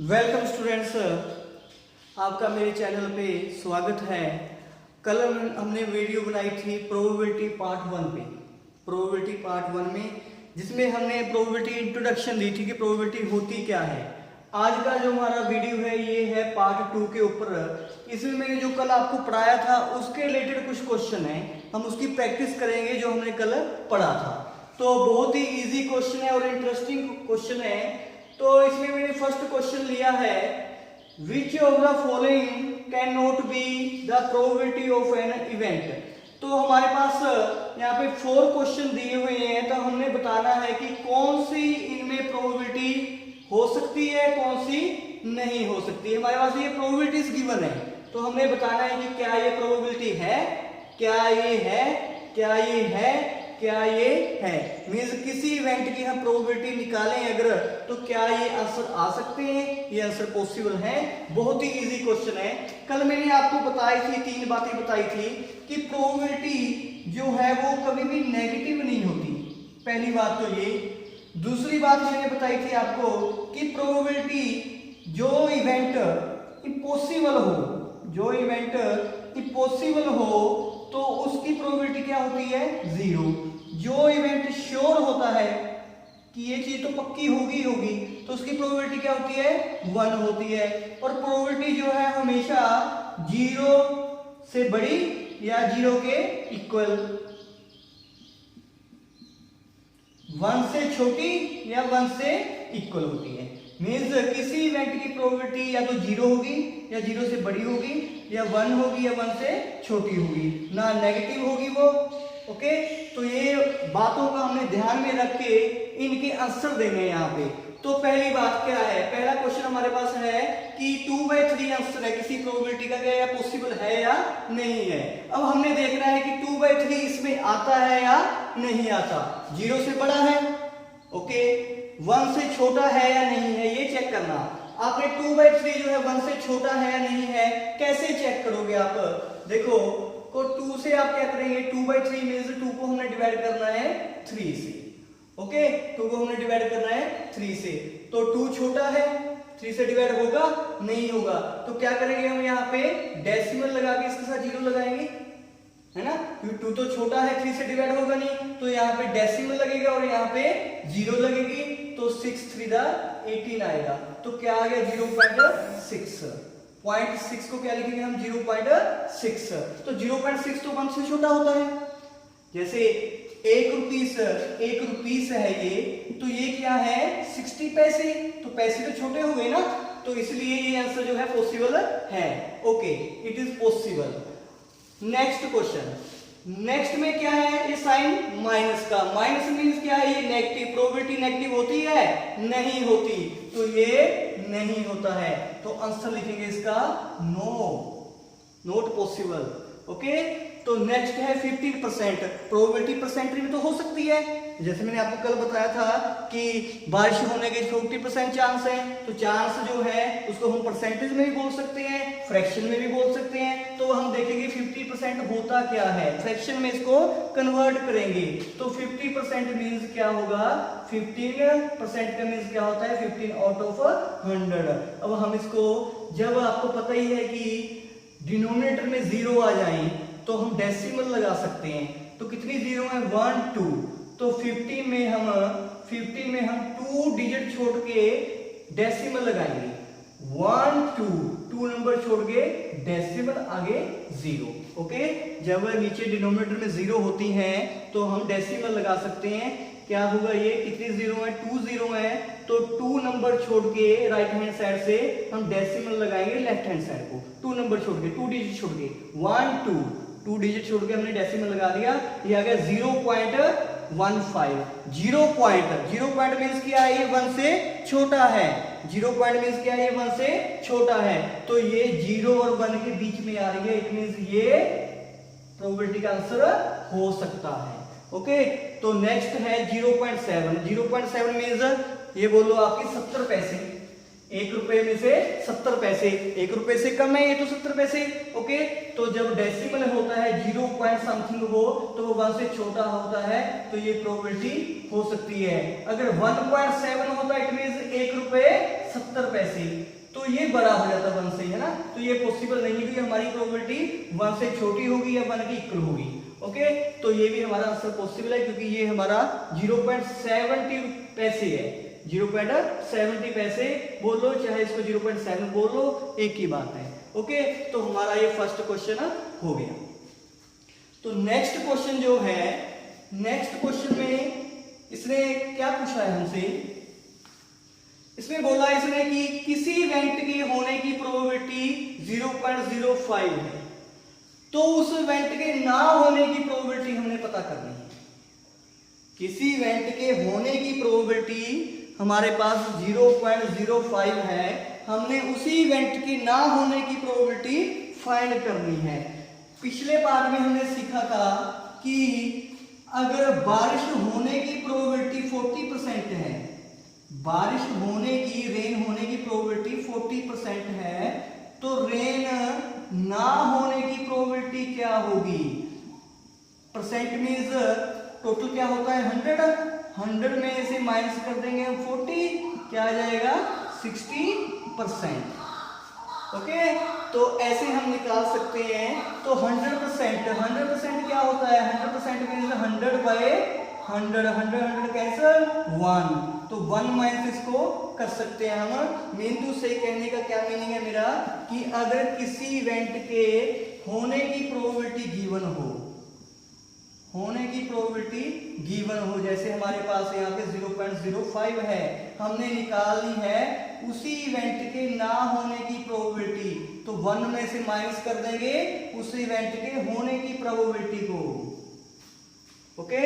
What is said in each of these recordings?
Welcome students, आपका मेरे channel पे स्वागत है। कल हमने वीडियो बनाई थी प्रोबेबिलिटी पार्ट 1 पे। प्रोबेबिलिटी पार्ट 1 में जिसमें हमने प्रोबेबिलिटी इंट्रोडक्शन दी थी कि प्रोबेबिलिटी होती क्या है। आज का जो हमारा वीडियो है ये है पार्ट 2 के ऊपर। इसमें मैंने जो कल आपको पढ़ाया था उसके रिलेटेड कुछ क्वेश्चन है, हम उसकी प्रैक्टिस करेंगे जो हमने कल पढ़ा था। तो बहुत ही इजी क्वेश्चन है और इंटरेस्टिंग क्वेश्चन है। तो इसमें मैंने फर्स्ट क्वेश्चन लिया है, which of the following can not be the probability of an event. तो हमारे पास यहाँ पे 4 क्वेश्चन दिए हुए हैं, तो हमने बताना है कि कौन सी इनमें प्रोबेबिलिटी हो सकती है, कौन सी नहीं हो सकती है। हमारे पास ये प्रोबेबिलिटीज गिवन है, तो हमने बताना है कि क्या ये प्रोबेबिलिटी है, क्या ये है, क्या ये है, क्या ये है। मींस किसी इवेंट की हम प्रोबेबिलिटी निकालें अगर, तो क्या ये आंसर आ सकते हैं, ये आंसर पॉसिबल है। बहुत ही इजी क्वेश्चन है। कल मैंने आपको बताई थी, 3 बातें बताई थी कि प्रोबेबिलिटी जो है वो कभी भी नेगेटिव नहीं होती। पहली बात तो ये। दूसरी बात मैंने बताई थी आपको कि प्रोबेबिलिटी जो इवेंट इम्पॉसिबल हो, जो इवेंट इम्पॉसिबल हो तो उसकी प्रोबेबिलिटी क्या होती है, 0। जो इवेंट श्योर होता है कि ये चीज तो पक्की होगी होगी, तो उसकी प्रोबेबिलिटी क्या होती है, 1 होती है। और प्रोबेबिलिटी जो है हमेशा 0 से बड़ी या 0 के इक्वल, 1 से छोटी या 1 से इक्वल होती है। मीन्स किसी इवेंट की प्रोबेबिलिटी या तो 0 होगी या 0 से बड़ी होगी, या 1 होगी या 1 से छोटी होगी, ना नेगेटिव होगी वो। ओके, तो ये बातों का हमने ध्यान में रख के इनके आंसर देंगे यहाँ पे। तो पहली बात क्या है, पहला क्वेश्चन हमारे पास है कि 2/3 आंसर है किसी प्रोबेबिलिटी का, क्या पॉसिबल है या नहीं है। अब हमने देखना है कि 2/3 इसमें आता है या नहीं आता। 0 से बड़ा है, ओके, 1 से छोटा है या नहीं है, ये चेक करना। आपने 2/3 जो है 1 से छोटा है या नहीं है, कैसे चेक करोगे आप? देखो, को 2 से आप क्या करेंगे, 2/3 मींस 2 को हमने डिवाइड करना है 3 से। ओके, 2 को हमने डिवाइड करना है 3 से, तो 2 छोटा है, 3 से डिवाइड होगा नहीं होगा, तो क्या करेंगे हम यहाँ पे डेसिमल लगा के इसके साथ 0 लगाएंगे, है ना। 2 तो छोटा है, 3 से डिवाइड होगा नहीं, तो यहाँ पे डेसिमल लगेगा और यहाँ पे 0 लगेगी, तो 6 3 18 आएगा। तो क्या आ गया, 0.6। 0.6 को क्या लिखेंगे हम, 0.6। तो 0.6 तो 1 से छोटा होता है। जैसे 1 रुपीस है ये, तो ये क्या है, 60 पैसे, तो पैसे तो छोटे हो गए ना, तो इसलिए ये आंसर जो है पॉसिबल है। Okay, it is possible. Next question, next में क्या है, ये साइन माइनस का। माइनस मीन्स क्या है, ये नेगेटिव। प्रोबेबिलिटी नेगेटिव होती है, नहीं होती, तो ये नहीं होता है। तो आंसर लिखेंगे इसका नो, नॉट पॉसिबल। ओके, तो नेक्स्ट है 15%। प्रोबेबिलिटी परसेंटेज में तो हो सकती है, जैसे मैंने आपको कल बताया था कि बारिश होने के 50% चांस है, तो चांस जो है उसको हम परसेंटेज में भी बोल सकते हैं, फ्रैक्शन में भी बोल सकते हैं। तो हम देखेंगे 50% होता क्या है, फ्रैक्शन में इसको कन्वर्ट करेंगे, तो 50% मीन्स क्या होगा, 15% का मीन्स क्या होता है, 15 आउट ऑफ 100। अब हम इसको, जब आपको पता ही है कि डिनोमिनेटर में 0 आ जाए तो हम डेसिमल लगा सकते हैं। तो कितनी 0 है, 1 2, तो 15 में हम 2 डिजिट छोड़ के डेसिमल लगाएंगे। 1 2 नंबर छोड़ के डेसिमल, आगे 0। ओके, जब नीचे डिनोमिनेटर में 0 होती हैं तो हम डेसिमल लगा सकते हैं। क्या होगा, ये कितनी 0 है, 2 0 है, तो 2 नंबर छोड़ के राइट हैंड साइड से हम डेसिमल लगाएंगे लेफ्ट हैंड साइड को। 2 नंबर छोड़ के, 2 डिजिट छोड़ के, 1 2 डिजिट छोड़ के हमने डेसिमल लगा दिया, ये आ गया 0.15। 0 मीन्स क्या है, ये 1 से छोटा है। 0 मीन्स क्या है, ये 1 से छोटा है, तो ये 0 और 1 के बीच में आ रही है। इट मीन्स ये प्रोबेबिलिटी का आंसर हो सकता है। ओके, तो नेक्स्ट है 0.7। 0.7 मीन्स ये बोलो आपकी 70 पैसे। 1 रुपए में से 70 पैसे, 1 रुपए से कम है ये तो 70 पैसे। ओके, तो जब डेसिमल होता है 0 पॉइंट समथिंग हो तो वो 1 से छोटा होता है, तो ये प्रोबेबिलिटी हो सकती है। अगर 1.7 होता है इट मींस 1 रुपए 70 पैसे। पैसे, तो ये बड़ा हो जाता 1 से, है ना। तो ये पॉसिबल नहीं है कि हमारी प्रोबेबिलिटी 1 से छोटी होगी या 1 के इक्वल होगी। ओके, तो ये भी हमारा आंसर पॉसिबल है क्योंकि ये हमारा 0.70 पैसे है। 0.70 पैसे बोल लो, चाहे इसको 0.7 बोल लो, एक ही बात है। ओके, तो हमारा ये फर्स्ट क्वेश्चन हो गया। तो नेक्स्ट क्वेश्चन जो है, नेक्स्ट क्वेश्चन में इसने क्या पूछा है हमसे, इसमें बोला इसने कि किसी इवेंट के होने की प्रोबेबिलिटी 0.05 है, तो उस इवेंट के ना होने की प्रोबेबिलिटी हमने पता करनी है। किसी इवेंट के होने की प्रोबेबिलिटी हमारे पास 0.05 है, हमने उसी इवेंट के ना होने की प्रोबेबिलिटी फाइंड करनी है। पिछले पार्ट में हमने सीखा था कि अगर बारिश होने की प्रोबेबिलिटी 40% है, बारिश होने की, रेन होने की प्रोबेबिलिटी 40% है, तो रेन ना होने की प्रोबेबिलिटी क्या होगी? परसेंट मींस टोटल क्या होता है 100 में से माइनस कर देंगे हम 40, क्या आ जाएगा 60%। ओके, तो ऐसे हम निकाल सकते हैं। तो 100% क्या होता है? 100% मींस 100/100 कैंसल 1, तो 1 माइनस इसको कर सकते हैं हम। मीन टू से कहने का क्या मीनिंग है मेरा कि अगर किसी इवेंट के होने की प्रोबेबिलिटी गिवन हो, होने की प्रोबेबिलिटी गिवन हो, जैसे हमारे पास यहाँ पे 0.05 है, हमने निकालनी है उसी इवेंट के ना होने की प्रोबेबिलिटी, तो 1 में से माइनस कर देंगे उस इवेंट के होने की प्रोबेबिलिटी को। ओके,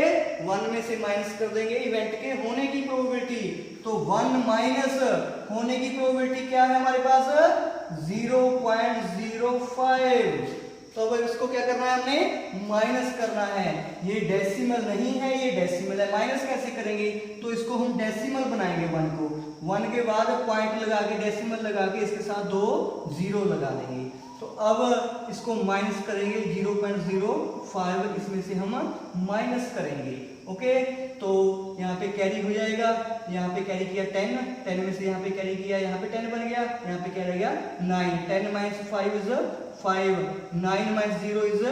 1 में से माइनस कर देंगे इवेंट के होने की प्रोबेबिलिटी, तो 1 माइनस होने की प्रोबेबिलिटी क्या है हमारे पास 0.05। तो अब इसको क्या करना है, हमने माइनस करना है। ये डेसिमल नहीं है, ये डेसिमल है, माइनस कैसे करेंगे? तो इसको हम डेसिमल बनाएंगे 1 को, 1 के बाद पॉइंट लगा के डेसिमल लगा के इसके साथ 2 0 लगा देंगे। तो अब इसको माइनस करेंगे 0.05, इसमें से हम माइनस करेंगे। ओके, तो यहाँ पे कैरी हो जाएगा, यहाँ पे कैरी किया 10 में से यहाँ पे कैरी किया, यहाँ पे 10 बन गया, यहाँ पे क्या रह गया 9, 10 - 5 इज 5, 9 - 0 इज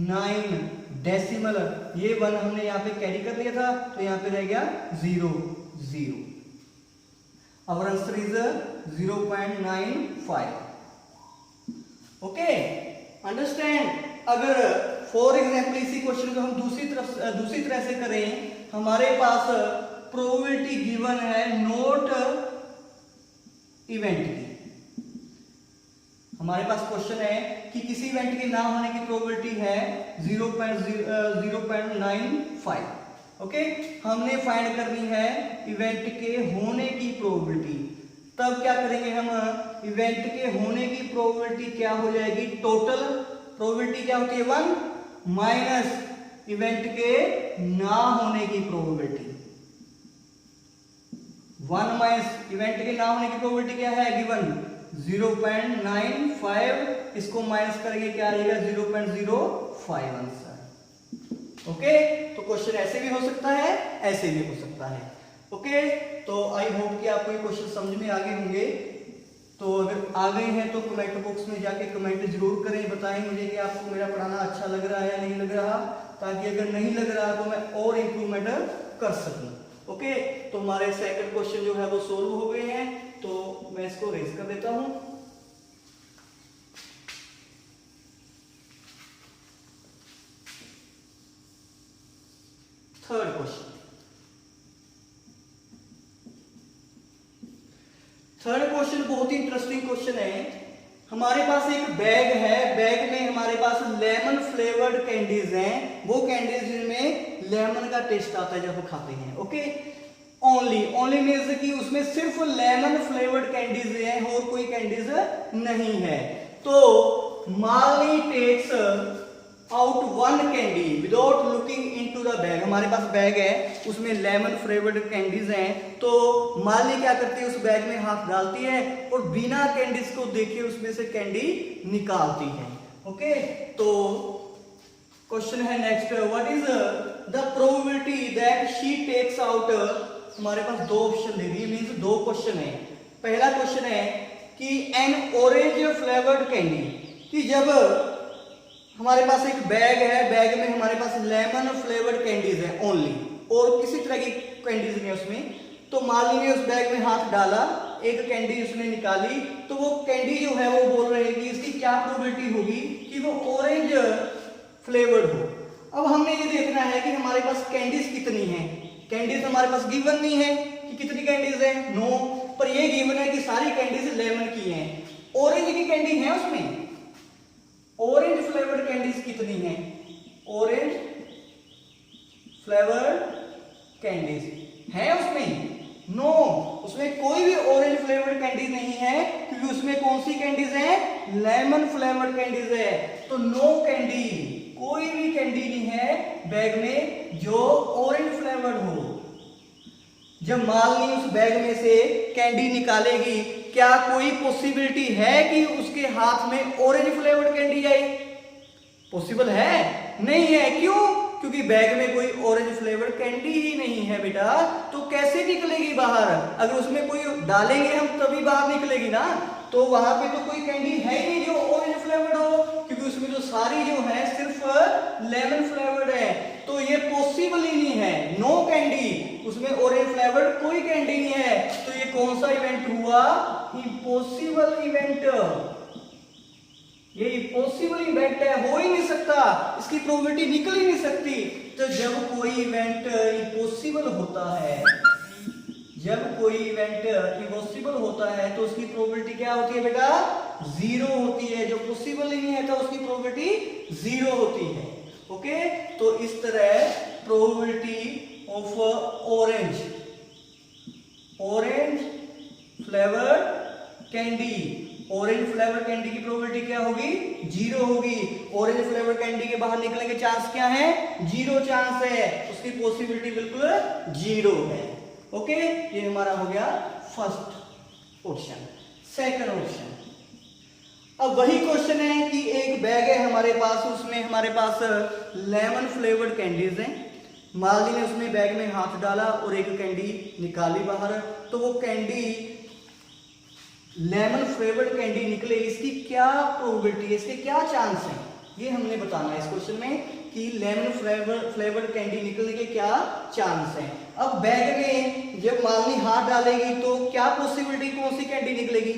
9 डेसिमल, ये 1 हमने यहाँ पे कैरी कर लिया था, तो यहाँ पे रह गया 0 0। Our answer is 0.95। Okay, understand. अगर फॉर एग्जाम्पल इसी क्वेश्चन को हम दूसरी तरह से करें, हमारे पास प्रोबेबिलिटी गिवन है नोट इवेंट की। हमारे पास क्वेश्चन है कि किसी इवेंट के ना होने की प्रोबेबिलिटी है 0.95। ओके, हमने फाइंड करनी है इवेंट के होने की प्रोबेबिलिटी। तब क्या करेंगे हम, इवेंट के होने की प्रोबेबिलिटी क्या हो जाएगी, टोटल प्रोबेबिलिटी क्या होती है 1 माइनस इवेंट के ना होने की प्रोबेबिलिटी। 1 माइनस इवेंट के ना होने की प्रोबेबिलिटी क्या है गिवन 0.95, इसको माइनस करेंगे क्या आएगा 0.05 आंसर। ओके, तो क्वेश्चन ऐसे भी हो सकता है, ऐसे भी हो सकता है। ओके, तो आई होप कि आपको ये क्वेश्चन समझ में आ गए होंगे। तो अगर आ गए हैं तो कमेंट बॉक्स में जाके कमेंट जरूर करें, बताएं मुझे कि आपको मेरा पढ़ाना अच्छा लग रहा है या नहीं लग रहा, ताकि अगर नहीं लग रहा तो मैं और इम्प्रूवमेंट कर सकूं। ओके, तो हमारे सेकंड क्वेश्चन जो है वो सोल्व हो गए हैं, तो मैं इसको रेज कर देता हूं। थर्ड क्वेश्चन, थर्ड क्वेश्चन बहुत ही इंटरेस्टिंग क्वेश्चन है। हमारे पास एक बैग है, बैग में हमारे पास लेमन फ्लेवर्ड कैंडीज हैं, वो कैंडीज जिनमें लेमन का टेस्ट आता है जब वो खाते हैं। ओके, ओनली मींस कि उसमें सिर्फ लेमन फ्लेवर्ड कैंडीज हैं और कोई कैंडीज नहीं है। तो Mali takes out 1 candy without looking into the bag. हमारे पास बैग है, उसमें लेमन फ्लेवर्ड कैंडीज हैं, तो माली क्या करती है, उस बैग में हाथ डालती है और बिना कैंडीज को देखे उसमें से कैंडी निकालती है। ओके, तो क्वेश्चन है next, what is the probability that she takes out. हमारे पास 2 ऑप्शन दे दिए, मींस 2 क्वेश्चन है। पहला क्वेश्चन है कि एन ऑरेंज फ्लेवर्ड कैंडी, कि जब हमारे पास एक बैग है, बैग में हमारे पास लेमन फ्लेवर्ड कैंडीज है ओनली, और किसी तरह की कैंडीज नहीं है उसमें, तो मान लीजिए उस बैग में हाथ डाला, एक कैंडी उसने निकाली, तो वो कैंडी जो है वो बोल रहे हैं कि इसकी क्या प्रोबेबिलिटी होगी कि वो ऑरेंज फ्लेवर्ड हो। अब हमने ये देखना है कि हमारे पास कैंडीज कितनी हैं। कैंडीज हमारे पास गिवन नहीं है कि कितनी कैंडीज है, नो, पर ये गिवन है कि सारी कैंडीज लेमन की हैं। ऑरेंज की कैंडी है उसमें, ऑरेंज फ्लेवर्ड कैंडीज कितनी है, ऑरेंज फ्लेवर्ड कैंडीज है उसमें, नो, उसमें कोई भी ऑरेंज फ्लेवर्ड कैंडी नहीं है, क्योंकि उसमें कौन सी कैंडीज है, लेमन फ्लेवर्ड कैंडीज है। तो नो कैंडी, कोई भी कैंडी नहीं है बैग में जो ऑरेंज फ्लेवर्ड हो। जब मालनी उस बैग में से कैंडी निकालेगी, क्या कोई पॉसिबिलिटी है कि उसके हाथ में ऑरेंज फ्लेवर्ड कैंडी आए? पॉसिबल है? नहीं है। क्यों? क्योंकि बैग में कोई ऑरेंज फ्लेवर्ड कैंडी ही नहीं है बेटा, तो कैसे निकलेगी बाहर? अगर उसमें कोई डालेंगे हम तभी बाहर निकलेगी ना, तो वहां पे तो कोई कैंडी है ही नहीं जो ऑरेंज फ्लेवर्ड हो, क्योंकि उसमें जो सारी जो है सिर्फ लेमन फ्लेवर्ड है, तो ये पॉसिबल ही नहीं है, नो कैंडी, उसमें ऑरेंज फ्लेवर्ड कोई कैंडी नहीं है। तो ये कौन सा इवेंट हुआ? Impossible event. ये इम्पॉसिबल इवेंट है, हो ही नहीं सकता, इसकी प्रोबेबिलिटी निकल ही नहीं सकती। तो जब कोई इवेंट इम्पॉसिबल होता है, जब कोई इवेंट इम्पॉसिबल होता है तो उसकी प्रोबेबिलिटी क्या होती है बेटा? जीरो होती है। जो पॉसिबल ही नहीं है तो उसकी प्रोबेबिलिटी जीरो होती है। ओके, तो इस तरह probability of orange flavoured candy, orange flavour candy की प्रोबेबिलिटी क्या होगी? जीरो होगी। ऑरेंज फ्लेवर कैंडी के बाहर निकलने के चांस क्या है? जीरो चांस है, उसकी पॉसिबिलिटी बिल्कुल जीरो है। ओके, ये हमारा हो गया फर्स्ट ऑप्शन। सेकंड ऑप्शन, अब वही क्वेश्चन है कि एक बैग है हमारे पास, उसमें हमारे पास लेमन फ्लेवर्ड कैंडीज हैं। मालनी ने उसमें बैग में हाथ डाला और एक कैंडी निकाली बाहर, तो वो कैंडी लेमन फ्लेवर्ड कैंडी निकले, इसकी क्या प्रोबेबिलिटी है, इसके क्या चांस हैं, ये हमने बताना है इस क्वेश्चन में कि लेमन फ्लेवर्ड कैंडी निकलने के क्या चांस हैं। अब बैग में जब मालनी हाथ डालेगी तो क्या पॉसिबिलिटी, कौन सी कैंडी निकलेगी?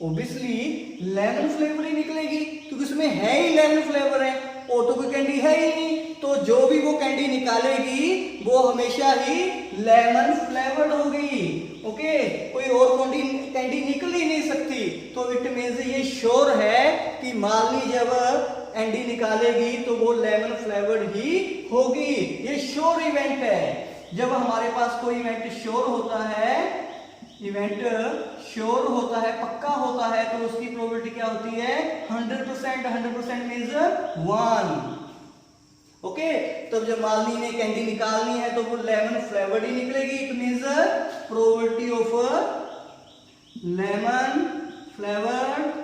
ऑब्वियसली लेमन फ्लेवर ही निकलेगी, क्योंकि उसमें है ही लेमन फ्लेवर है, और तो कोई कैंडी है ही नहीं, तो जो भी वो कैंडी निकालेगी वो हमेशा ही लेमन फ्लेवर्ड होगी। ओके, कोई और कैंडी निकल ही नहीं सकती। तो इट मींस ये श्योर है कि मालनी जब कैंडी निकालेगी तो वो लेमन फ्लेवर्ड ही होगी। ये श्योर इवेंट है। जब हमारे पास कोई इवेंट श्योर होता है, इवेंट श्योर होता है, पक्का होता है, तो उसकी प्रोबेबिलिटी क्या होती है? 100%। 100% मींस 1। ओके, तब जब मालनी ने कैंडी निकालनी है तो वो लेमन फ्लेवर्ड ही निकलेगी। It means probability of lemon flavoured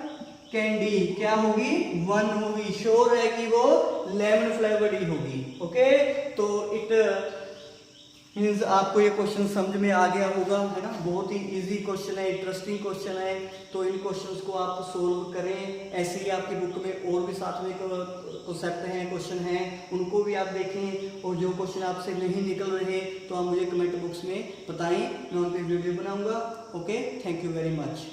candy क्या होगी? 1 होगी। श्योर है कि वो लेमन फ्लेवर्ड ही होगी। ओके, तो इट मीन्स आपको ये क्वेश्चन समझ में आ गया होगा, है ना। बहुत ही इजी क्वेश्चन है, इंटरेस्टिंग क्वेश्चन है, तो इन क्वेश्चंस को आप सोल्व करें। ऐसे ही आपकी बुक में और भी साथ में कॉन्सेप्ट हैं, क्वेश्चन हैं, उनको भी आप देखें, और जो क्वेश्चन आपसे नहीं निकल रहे तो आप मुझे कमेंट बॉक्स में बताएं, मैं उन पर वीडियो बनाऊंगा। Okay, thank you very much.